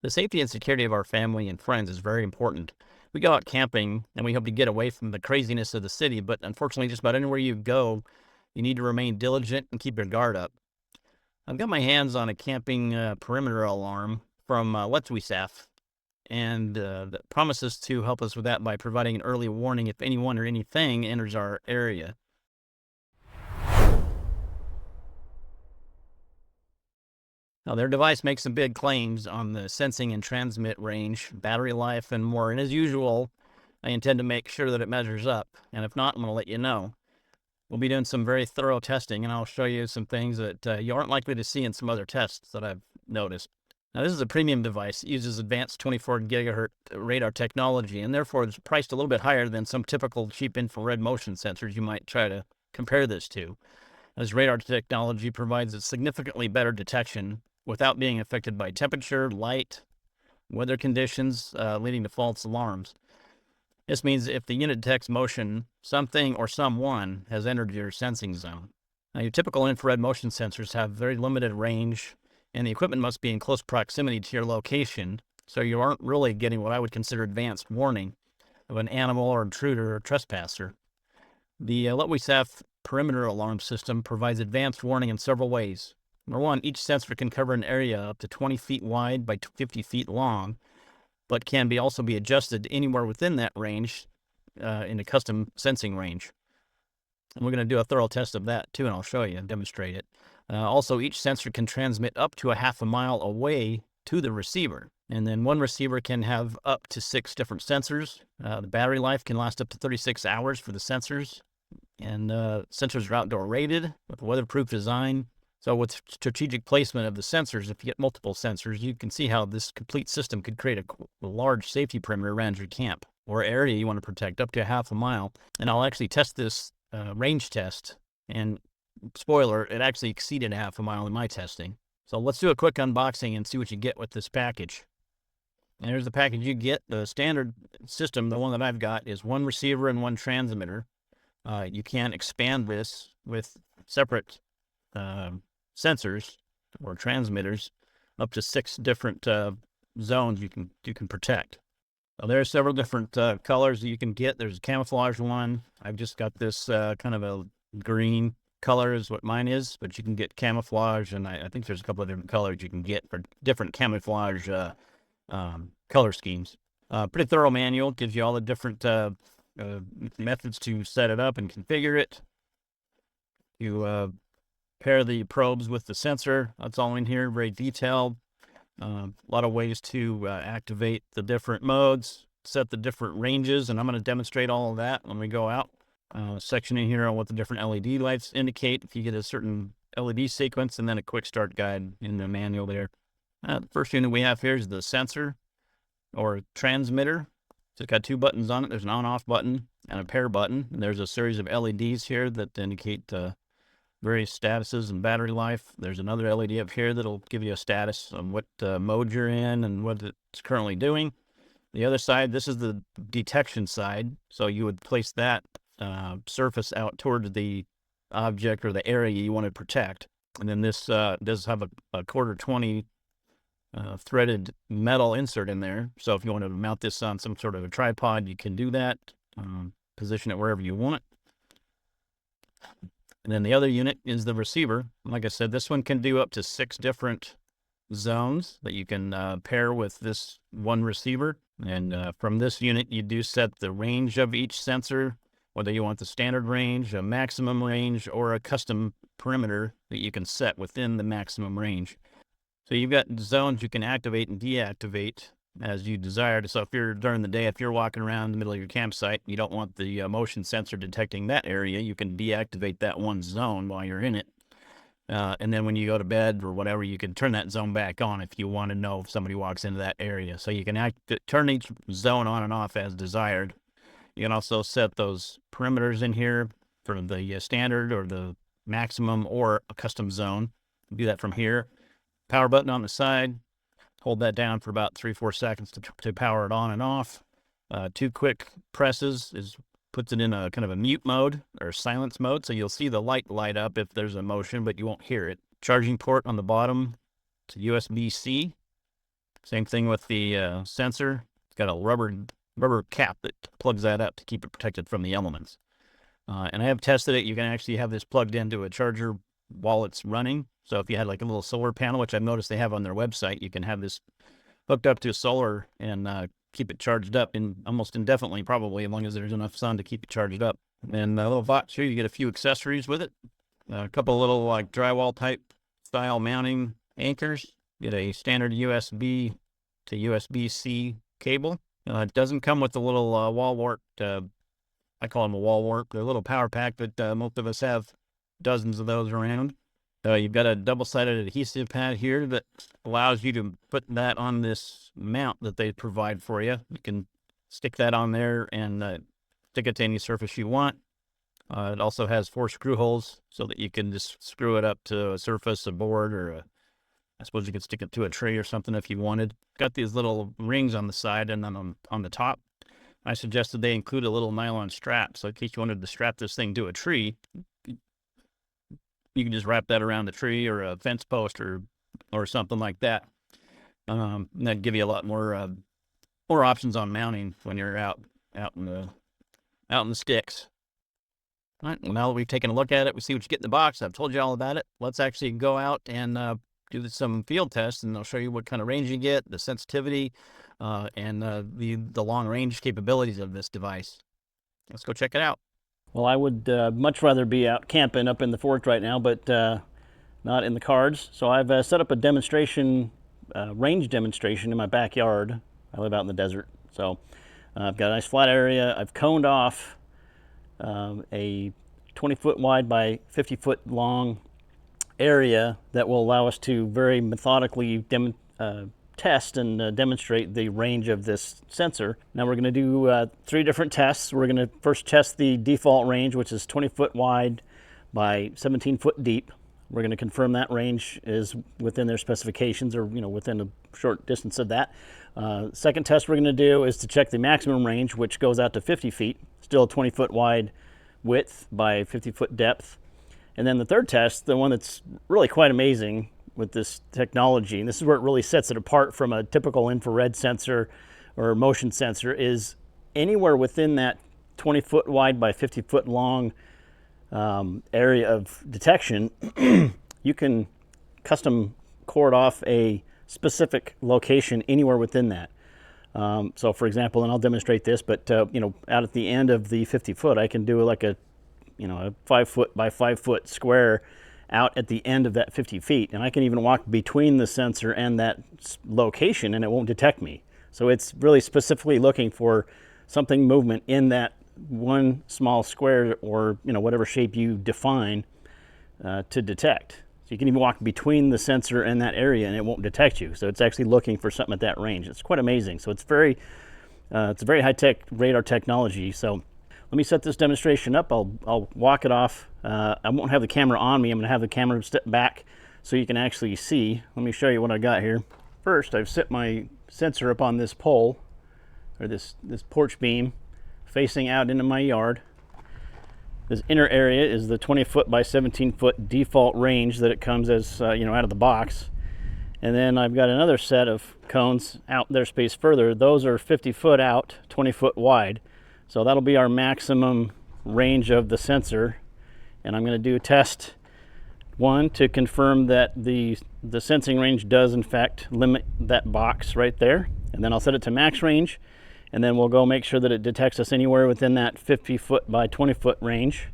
The safety and security of our family and friends is very important. We go out camping and we hope to get away from the craziness of the city, but unfortunately, just about anywhere you go, you need to remain diligent and keep your guard up. I've got my hands on a camping perimeter alarm from LETWESAF, and that promises to help us with that by providing an early warning if anyone or anything enters our area. Now, their device makes some big claims on the sensing and transmit range, battery life, and more. And as usual, I intend to make sure that it measures up. And if not, I'm going to let you know. We'll be doing some very thorough testing, and I'll show you some things that you aren't likely to see in some other tests that I've noticed. Now, this is a premium device. It uses advanced 24 gigahertz radar technology, and therefore it's priced a little bit higher than some typical cheap infrared motion sensors you might try to compare this to. This radar technology provides a significantly better detection without being affected by temperature, light, weather conditions, leading to false alarms. This means if the unit detects motion, something or someone has entered your sensing zone. Now, your typical infrared motion sensors have very limited range, and the equipment must be in close proximity to your location, so you aren't really getting what I would consider advanced warning of an animal or intruder or trespasser. The LETWESAF perimeter alarm system provides advanced warning in several ways. Number one, each sensor can cover an area up to 20 feet wide by 50 feet long, but can also be adjusted anywhere within that range in a custom sensing range. And we're going to do a thorough test of that too, and I'll show you and demonstrate it. Also, each sensor can transmit up to a half a mile away to the receiver. And then one receiver can have up to 6 different sensors. The battery life can last up to 36 hours for the sensors. And sensors are outdoor rated with a weatherproof design. So with strategic placement of the sensors, if you get multiple sensors, you can see how this complete system could create a large safety perimeter around your camp or area you want to protect up to a half a mile. And I'll actually test this range test. And spoiler, it actually exceeded a half a mile in my testing. So let's do a quick unboxing and see what you get with this package. And here's the package you get. The standard system, the one that I've got, is one receiver and one transmitter. You can expand this with separate sensors or transmitters up to 6 different zones you can protect. Now, there are several different colors that you can get. There's a camouflage one. I've just got this kind of a green color is what mine is, but you can get camouflage, and I think there's a couple of different colors you can get for different camouflage color schemes. Pretty thorough manual, gives you all the different methods to set it up and configure it. You pair the probes with the sensor. That's all in here, very detailed. A lot of ways to activate the different modes, set the different ranges, and I'm going to demonstrate all of that when we go out. Section in here on what the different LED lights indicate if you get a certain LED sequence, and then a quick start guide in the manual there. The first unit we have here is the sensor or transmitter. It's got 2 buttons on it. There's an on-off button and a pair button. And there's a series of LEDs here that indicate various statuses and battery life. There's another LED up here that'll give you a status on what mode you're in and what it's currently doing. The other side, this is the detection side. So you would place that surface out toward the object or the area you want to protect. And then this does have a quarter 20 threaded metal insert in there. So if you want to mount this on some sort of a tripod, you can do that. Position it wherever you want. And then the other unit is the receiver. Like I said, this one can do up to 6 different zones that you can pair with this one receiver. And from this unit, you do set the range of each sensor, whether you want the standard range, a maximum range, or a custom perimeter that you can set within the maximum range. So you've got zones you can activate and deactivate as you desire. So if during the day, if you're walking around the middle of your campsite, you don't want the motion sensor detecting that area, you can deactivate that one zone while you're in it. And then when you go to bed or whatever, you can turn that zone back on if you want to know if somebody walks into that area. So you can turn each zone on and off as desired. You can also set those perimeters in here for the standard or the maximum or a custom zone. Do that from here. Power button on the side. Hold that down for about 3-4 seconds to power it on and off. 2 quick presses puts it in a kind of a mute mode or silence mode. So you'll see the light up if there's a motion, but you won't hear it. Charging port on the bottom to USB-C. Same thing with the sensor. It's got a rubber cap that plugs that up to keep it protected from the elements. And I have tested it. You can actually have this plugged into a charger while it's running. So if you had like a little solar panel, which I've noticed they have on their website, you can have this hooked up to solar and keep it charged up in almost indefinitely, probably, as long as there's enough sun to keep it charged up. And a little box here, you get a few accessories with it. A couple little like drywall type style mounting anchors. Get a standard USB to USB-C cable. It doesn't come with the little wall wart. I call them a wall wart. They're a little power pack, but most of us have dozens of those around. You've got a double-sided adhesive pad here that allows you to put that on this mount that they provide for you. You can stick that on there and stick it to any surface you want. It also has 4 screw holes so that you can just screw it up to a surface, a board, or I suppose you could stick it to a tray or something if you wanted. Got these little rings on the side and then on the top. I suggested they include a little nylon strap, so in case you wanted to strap this thing to a tree, you can just wrap that around the tree or a fence post or something like that. And that'd give you a lot more options on mounting when you're out in the sticks. All right, well, now that we've taken a look at it, we see what you get in the box. I've told you all about it. Let's actually go out and do some field tests, and I'll show you what kind of range you get, the sensitivity, and the long range capabilities of this device. Let's go check it out. Well, I would much rather be out camping up in the forest right now, but not in the cards. So I've set up a demonstration, range demonstration in my backyard. I live out in the desert, so I've got a nice flat area. I've coned off a 20-foot wide by 50-foot long area that will allow us to very methodically test and demonstrate the range of this sensor. Now we're going to do 3 different tests. We're going to first test the default range, which is 20-foot wide by 17-foot deep. We're going to confirm that range is within their specifications, or within a short distance of that. Second test we're going to do is to check the maximum range, which goes out to 50 feet, still a 20-foot wide width by 50-foot depth. And then the third test, the one that's really quite amazing with this technology, and this is where it really sets it apart from a typical infrared sensor or motion sensor, is anywhere within that 20-foot wide by 50-foot long area of detection, you can custom cord off a specific location anywhere within that. So for example, and I'll demonstrate this, but out at the end of the 50-foot, I can do like a 5-foot by 5-foot square out at the end of that 50 feet, and I can even walk between the sensor and that location and it won't detect me. So it's really specifically looking for something movement in that one small square, or whatever shape you define to detect. So you can even walk between the sensor and that area and it won't detect you. So it's actually looking for something at that range. It's quite amazing. So it's a very high-tech radar technology. So let me set this demonstration up. I'll walk it off. I won't have the camera on me. I'm going to have the camera step back so you can actually see. Let me show you what I got here. First, I've set my sensor up on this pole, or this porch beam, facing out into my yard. This inner area is the 20-foot by 17-foot default range that it comes as out of the box. And then I've got another set of cones out there spaced further. Those are 50-foot out, 20-foot wide. So that'll be our maximum range of the sensor. And I'm going to do test 1 to confirm that the sensing range does in fact limit that box right there. And then I'll set it to max range, and then we'll go make sure that it detects us anywhere within that 50-foot by 20-foot range.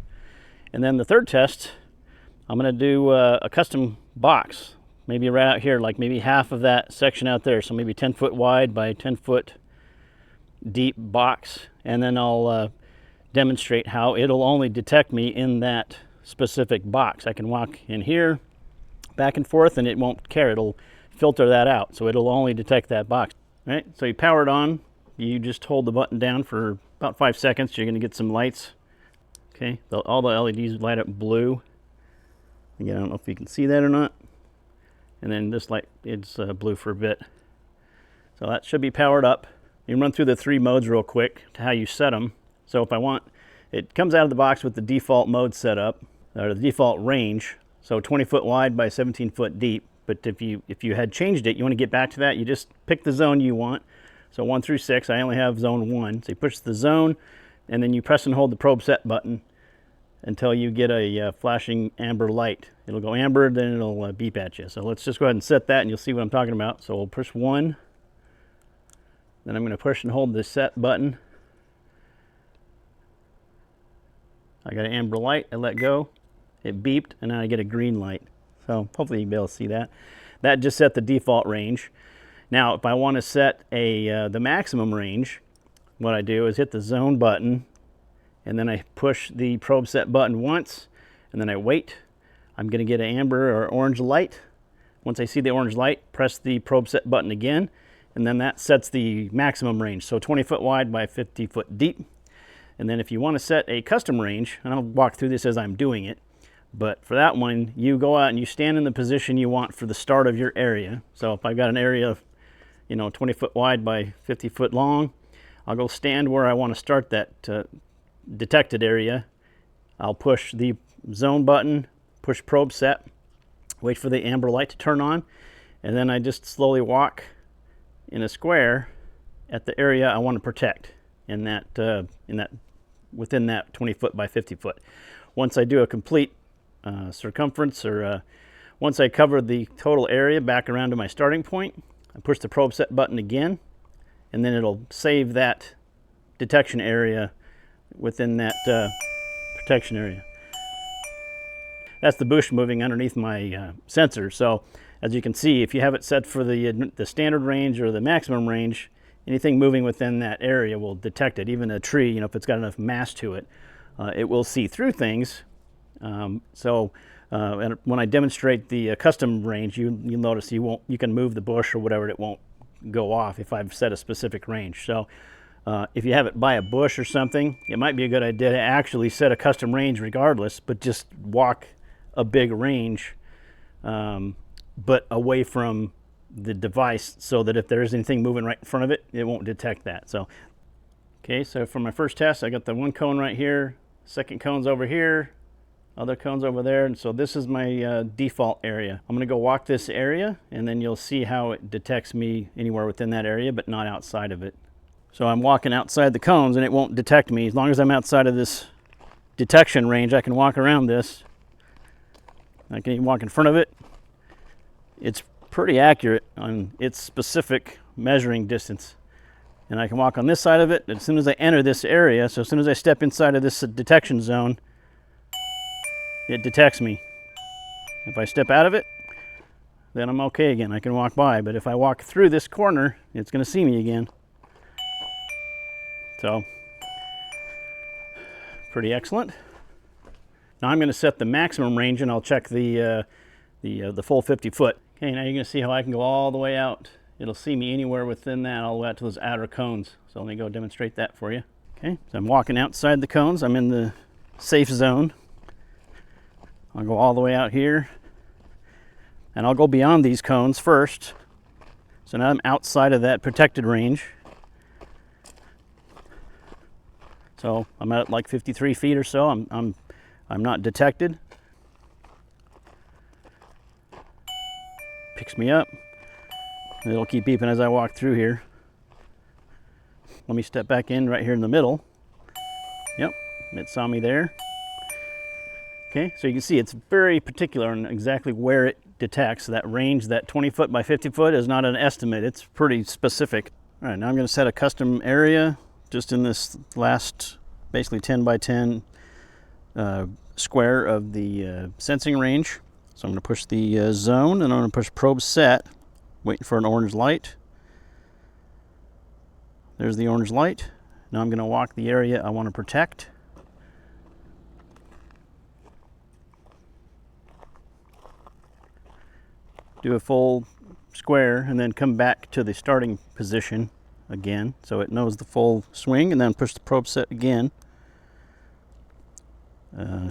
And then the third test, I'm going to do a custom box, maybe right out here, like maybe half of that section out there. So maybe 10-foot wide by 10-foot deep box, and then I'll demonstrate how it'll only detect me in that specific box. I can walk in here back and forth and it won't care. It'll filter that out, so it'll only detect that box. All right, so you power it on. You just hold the button down for about 5 seconds. You're going to get some lights. Okay, all the LEDs light up blue. Again, I don't know if you can see that or not. And then this light is blue for a bit. So that should be powered up. You can run through the 3 modes real quick to how you set them. So if I want, it comes out of the box with the default mode set up, or the default range. So 20-foot wide by 17-foot deep. But if you had changed it, you want to get back to that, you just pick the zone you want. So 1 through 6, I only have zone 1. So you push the zone, and then you press and hold the probe set button until you get a flashing amber light. It'll go amber, then it'll beep at you. So let's just go ahead and set that, and you'll see what I'm talking about. So we'll push 1. Then I'm going to push and hold the set button. I got an amber light. I let go. It beeped, and then I get a green light. So hopefully you'll be able to see that. That just set the default range. Now, if I want to set the maximum range, what I do is hit the zone button, and then I push the probe set button once, and then I wait. I'm going to get an amber or orange light. Once I see the orange light, press the probe set button again, and then that sets the maximum range. So 20 foot wide by 50 foot deep. And then if you want to set a custom range, and I'll walk through this as I'm doing it, but for that one, you go out and you stand in the position you want for the start of your area. So if I've got an area of, 20 foot wide by 50 foot long, I'll go stand where I want to start that detected area. I'll push the zone button, push probe set, wait for the amber light to turn on, and then I just slowly walk in a square at the area I want to protect within that 20 foot by 50 foot. Once I do a complete circumference, or once I cover the total area back around to my starting point, I push the probe set button again, and then it'll save that detection area within that protection area. That's the bush moving underneath my sensor. So as you can see, if you have it set for the standard range or the maximum range, anything moving within that area will detect it. Even a tree, if it's got enough mass to it, it will see through things. And when I demonstrate the custom range, you'll notice you can move the bush or whatever, it won't go off if I've set a specific range. So if you have it by a bush or something, it might be a good idea to actually set a custom range regardless, but just walk a big range, but away from the device, so that if there's anything moving right in front of it, it won't detect that. So for my first test, I got the one cone right here, second cone's over here, other cones over there, and so this is my default area. I'm going to go walk this area, and then you'll see how it detects me anywhere within that area, but not outside of it. So I'm walking outside the cones, and it won't detect me. As long as I'm outside of this detection range, I can walk around this. I can even walk in front of it. It's pretty accurate on its specific measuring distance. And I can walk on this side of it. As soon as I enter this area, so as soon as I step inside of this detection zone, it detects me. If I step out of it, then I'm okay again. I can walk by. But if I walk through this corner, it's going to see me again. So, pretty excellent. Now I'm going to set the maximum range, and I'll check the full 50 foot. Okay, now you're going to see how I can go all the way out. It'll see me anywhere within that, all the way out to those outer cones. So let me go demonstrate that for you. Okay, so I'm walking outside the cones. I'm in the safe zone. I'll go all the way out here, and I'll go beyond these cones first. So now I'm outside of that protected range. So I'm at like 53 feet or so. I'm not detected. Picks me up. And it'll keep beeping as I walk through here. Let me step back in right here in the middle. Yep, it saw me there. Okay, so you can see it's very particular on exactly where it detects. That range, that 20 foot by 50 foot is not an estimate. It's pretty specific. All right, now I'm going to set a custom area just in this last basically 10 by 10 square of the sensing range. So I'm going to push the zone, and I'm going to push probe set, waiting for an orange light. There's the orange light. Now I'm going to walk the area I want to protect. Do a full square, and then come back to the starting position again, so it knows the full swing, and then push the probe set again.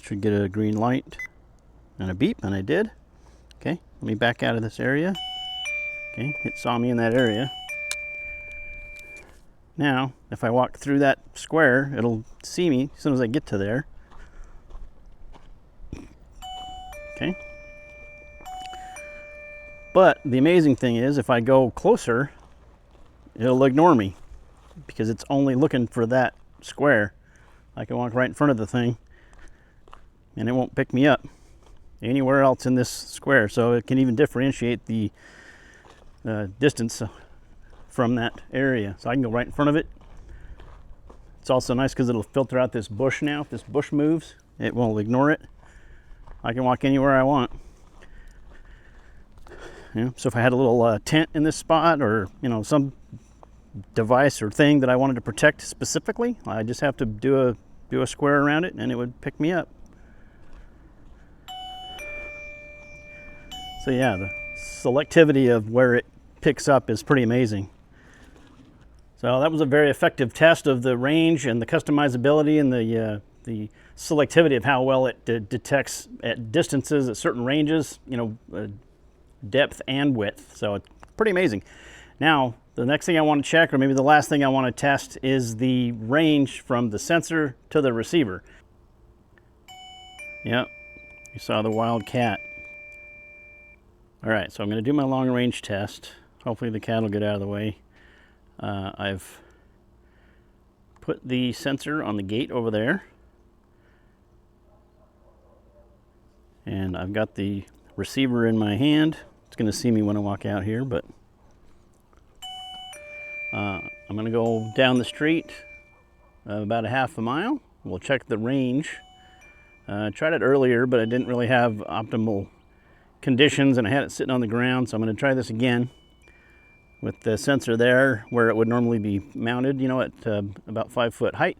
Should get a green light and a beep, and I did. Okay, let me back out of this area. Okay, it saw me in that area. Now, if I walk through that square, it'll see me as soon as I get to there. Okay. But the amazing thing is, if I go closer, it'll ignore me because it's only looking for that square. I can walk right in front of the thing and it won't pick me up anywhere else in this square. So it can even differentiate the distance from that area. So I can go right in front of it. It's also nice because it'll filter out this bush now. If this bush moves, it will ignore it. I can walk anywhere I want. So if I had a little tent in this spot, or some device or thing that I wanted to protect specifically, I just have to do a square around it and it would pick me up. So yeah, the selectivity of where it picks up is pretty amazing. So that was a very effective test of the range and the customizability and the selectivity of how well it detects at distances at certain ranges, depth and width. So it's pretty amazing. Now, the next thing I want to check, or maybe the last thing I want to test, is the range from the sensor to the receiver. Yep, you saw the wild cat. All right, so I'm going to do my long range test. Hopefully the cat will get out of the way. I've put the sensor on the gate over there. And I've got the receiver in my hand. It's going to see me when I walk out here, but I'm going to go down the street about a half a mile. We'll check the range. I tried it earlier, but I didn't really have optimal conditions and I had it sitting on the ground, so I'm going to try this again with the sensor there where it would normally be mounted, at about 5 foot height.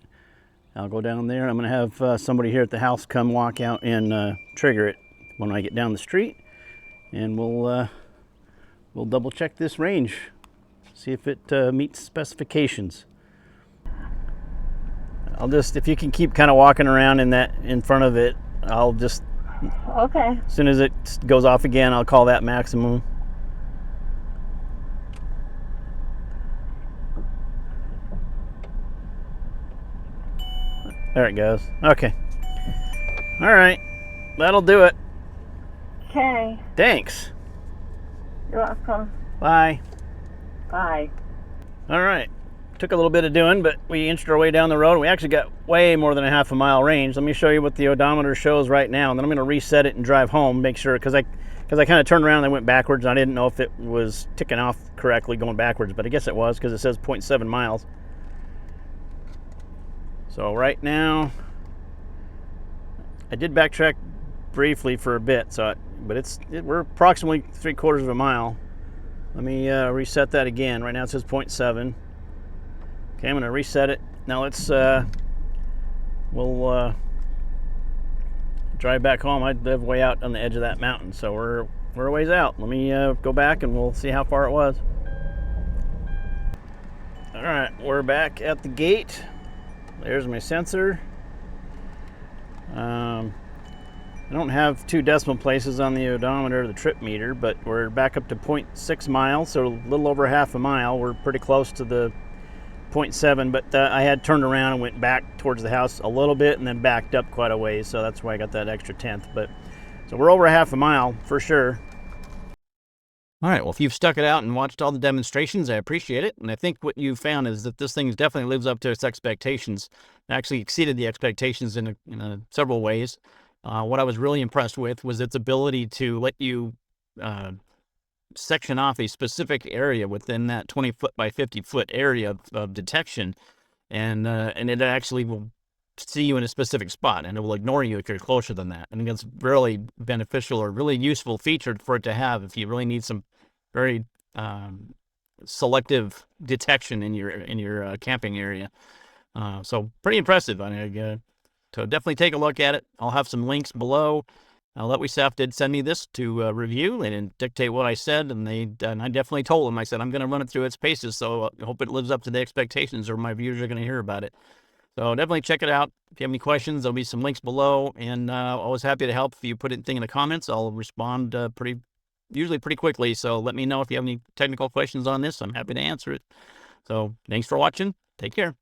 I'll go down there. I'm going to have somebody here at the house come walk out and trigger it when I get down the street, and we'll double check this range, see if it meets specifications. I'll just, if you can keep kind of walking around in front of it, I'll just, okay. as soon as it goes off again, I'll call that maximum. There it goes. Okay. All right. That'll do it. Okay. Thanks. You're welcome. Bye. Bye. All right. Took a little bit of doing, but we inched our way down the road. We actually got way more than a half a mile range. Let me show you what the odometer shows right now, and then I'm going to reset it and drive home, make sure, because I kind of turned around and I went backwards. And I didn't know if it was ticking off correctly going backwards, but I guess it was because it says 0.7 miles. So right now, I did backtrack briefly for a bit, but we're approximately 3/4 of a mile. Let me reset that again. Right now it says 0.7. Okay, I'm going to reset it. Now we'll drive back home. I live way out on the edge of that mountain, so we're a ways out. Let me go back and we'll see how far it was. All right, we're back at the gate. There's my sensor. I don't have 2 decimal places on the odometer or the trip meter, but we're back up to 0.6 miles, so a little over half a mile. We're pretty close to the 0.7, but I had turned around and went back towards the house a little bit and then backed up quite a ways, so that's why I got that extra tenth. But so we're over half a mile for sure. All right, well, if you've stuck it out and watched all the demonstrations, I appreciate it. And I think what you found is that this thing definitely lives up to its expectations. It actually exceeded the expectations in several ways. What I was really impressed with was its ability to let you section off a specific area within that 20 foot by 50 foot area of detection. And it actually will see you in a specific spot, and it will ignore you if you're closer than that. And it's really beneficial or really useful feature for it to have if you really need some very selective detection in your camping area. So pretty impressive. So definitely take a look at it. I'll have some links below. LETWESAF did send me this to review. They didn't dictate what I said, and I definitely told them. I said I'm going to run it through its paces, so I hope it lives up to the expectations, or my viewers are going to hear about it. So definitely check it out. If you have any questions, there'll be some links below, and always happy to help. If you put anything in the comments, I'll respond usually pretty quickly. So let me know if you have any technical questions on this. I'm happy to answer it. So thanks for watching. Take care.